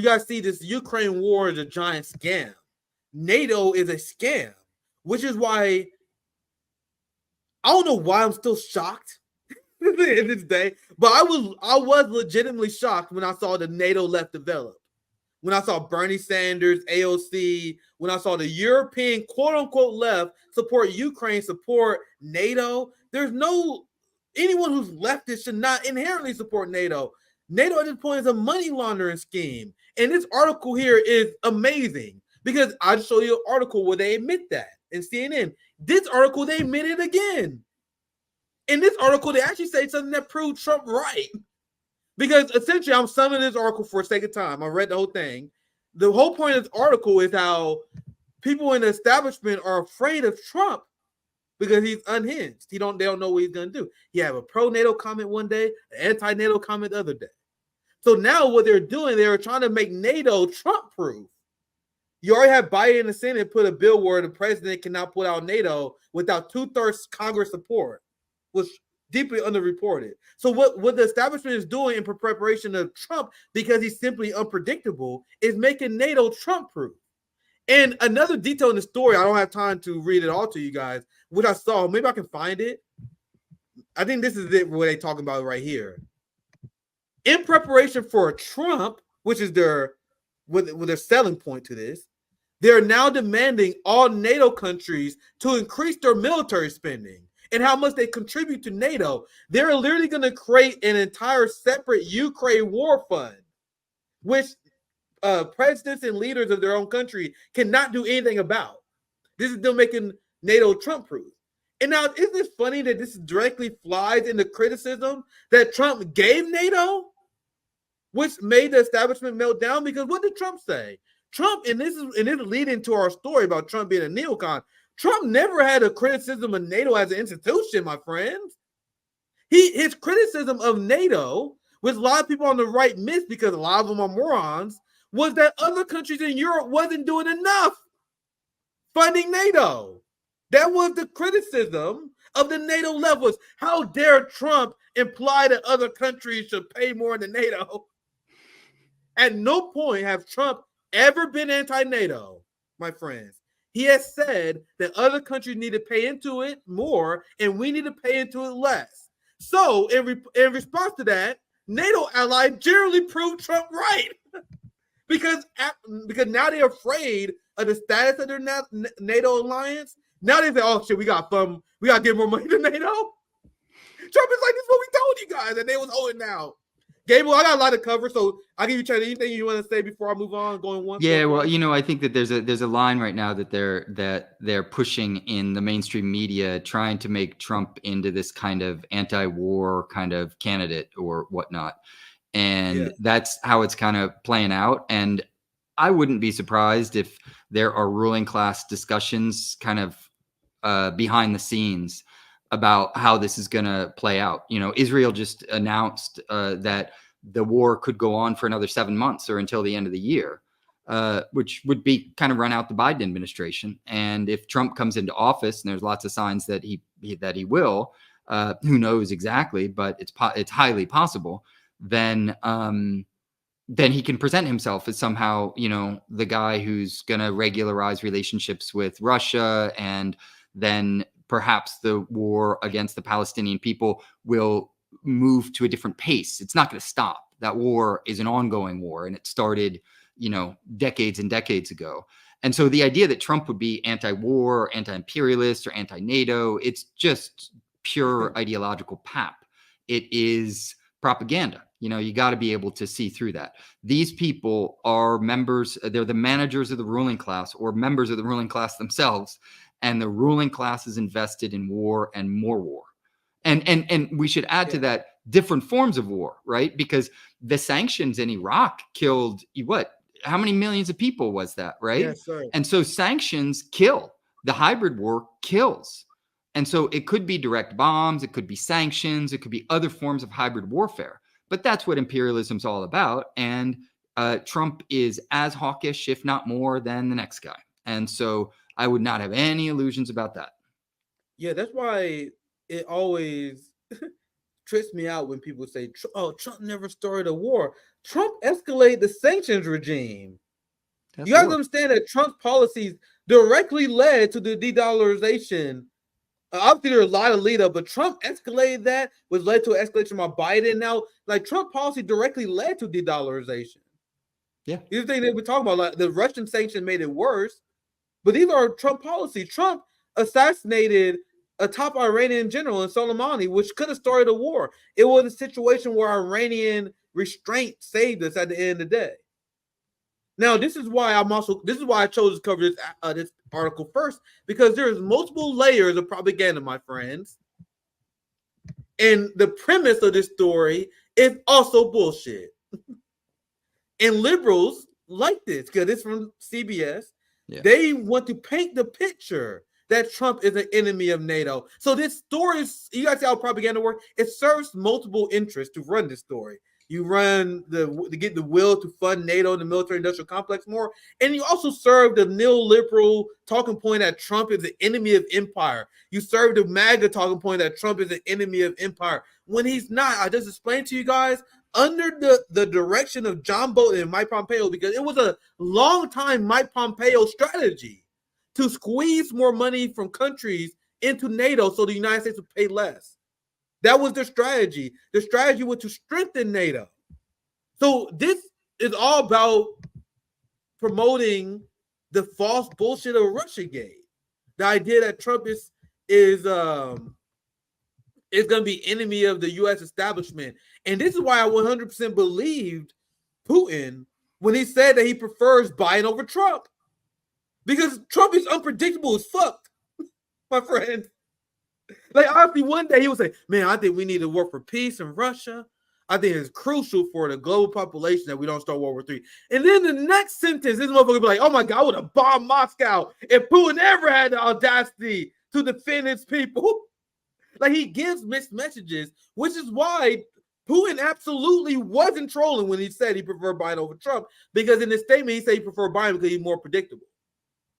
guys see this Ukraine war is a giant scam. NATO is a scam, which is why I don't know why I'm still shocked in this day, but I was legitimately shocked when I saw the NATO left develop. When I saw Bernie Sanders, AOC, when I saw the European quote-unquote left support Ukraine, support NATO, there's no anyone who's leftist should not inherently support NATO. NATO at this point is a money laundering scheme. And this article here is amazing because I just showed you an article where they admit that in CNN. This article, they admit it again. In this article, they actually say something that proved Trump right. Because essentially, I'm summing this article for the sake of time. I read the whole thing. The whole point of this article is how people in the establishment are afraid of Trump because he's unhinged. They don't know what he's going to do. He have a pro-NATO comment one day, an anti-NATO comment the other day. So now what they're doing, they're trying to make NATO Trump-proof. You already have Biden in the Senate put a bill where the president cannot put out NATO without 2/3 Congress support, which deeply underreported. So what the establishment is doing in preparation of Trump, because he's simply unpredictable, is making NATO Trump-proof. And another detail in the story, I don't have time to read it all to you guys, which I saw, maybe I can find it. I think this is it, what they're talking about right here. In preparation for Trump, which is their selling point to this, they're now demanding all NATO countries to increase their military spending and how much they contribute to NATO. They're literally going to create an entire separate Ukraine war fund, which presidents and leaders of their own country cannot do anything about. This is them making NATO Trump-proof. And now, isn't it funny that this directly flies into criticism that Trump gave NATO, which made the establishment melt down? Because what did Trump say? Trump, and this is leading to our story about Trump being a neocon. Trump never had a criticism of NATO as an institution, my friends. His criticism of NATO, which a lot of people on the right miss because a lot of them are morons, was that other countries in Europe wasn't doing enough funding NATO. That was the criticism of the NATO levels. How dare Trump imply that other countries should pay more than NATO? At no point have Trump ever been anti-NATO, my friends. He has said that other countries need to pay into it more and we need to pay into it less. So in response to that, NATO allies generally proved Trump right. because now they're afraid of the status of their NATO alliance. Now they say, oh shit, we got to give more money to NATO. Trump is like, this is what we told you guys, and they was holding out. Gabriel, I got a lot to cover, so I'll give you a chance. Anything you want to say before I move on? Going once? Yeah, well, I think that there's a line right now that they're pushing in the mainstream media, trying to make Trump into this kind of anti-war kind of candidate or whatnot, and that's how it's kind of playing out. And I wouldn't be surprised if there are ruling class discussions kind of behind the scenes about how this is going to play out. Israel just announced that the war could go on for another 7 months or until the end of the year, which would be kind of run out the Biden administration. And if Trump comes into office, and there's lots of signs that he will, who knows exactly, but it's highly possible, then he can present himself as somehow, the guy who's going to regularize relationships with Russia, and then perhaps the war against the Palestinian people will move to a different pace. It's not going to stop. That war is an ongoing war, and it started, decades and decades ago. And so the idea that Trump would be anti-war, or anti-imperialist, or anti-NATO, it's just pure ideological pap. It is propaganda. You got to be able to see through that. These people are they're the managers of the ruling class or members of the ruling class themselves. And the ruling class is invested in war and more war. And we should add to that different forms of war, right? Because the sanctions in Iraq killed how many millions of people was that, right? Yes, sir. And so sanctions kill. The hybrid war kills. And so it could be direct bombs, it could be sanctions, it could be other forms of hybrid warfare. But that's what imperialism's all about. And Trump is as hawkish, if not more, than the next guy. And so I would not have any illusions about that. Yeah, that's why it always trips me out when people say, "Oh, Trump never started a war." Trump escalated the sanctions regime. You have to understand that Trump's policies directly led to the de-dollarization. Obviously, there's a lot of lead up, but Trump escalated that, which led to an escalation by Biden. Now, like Trump policy directly led to de-dollarization. Yeah, these things that we talk about, like the Russian sanction made it worse, but these are Trump policy. Trump assassinated a top Iranian general in Soleimani, which could have started a war. It was a situation where Iranian restraint saved us at the end of the day. Now, this is why I chose to cover this article first, because there's multiple layers of propaganda, my friends. And the premise of this story is also bullshit. And liberals like this, because it's from CBS. Yeah. They want to paint the picture that Trump is an enemy of NATO. So this story you guys see how propaganda works? It serves multiple interests to run this story. You run to get the will to fund NATO and the military-industrial complex more, and you also serve the neoliberal talking point that Trump is an enemy of empire. You serve the MAGA talking point that Trump is an enemy of empire, when he's not. I just explained to you guys, under the direction of John Bolton and Mike Pompeo, because it was a long time Mike Pompeo strategy to squeeze more money from countries into NATO so the United States would pay less. That was their strategy. The strategy was to strengthen NATO. So this is all about promoting the false bullshit of Russiagate. The idea that Trump is going to be enemy of the U.S. establishment. And this is why I 100% believed Putin when he said that he prefers Biden over Trump. Because Trump is unpredictable as fuck, my friend. Like, honestly, one day he would say, man, I think we need to work for peace in Russia. I think it's crucial for the global population that we don't start World War III. And then the next sentence, this motherfucker would be like, oh my God, I would have bombed Moscow if Putin ever had the audacity to defend his people. Like, he gives mixed messages, which is why Putin absolutely wasn't trolling when he said he preferred Biden over Trump, because in his statement, he said he preferred Biden because he's more predictable.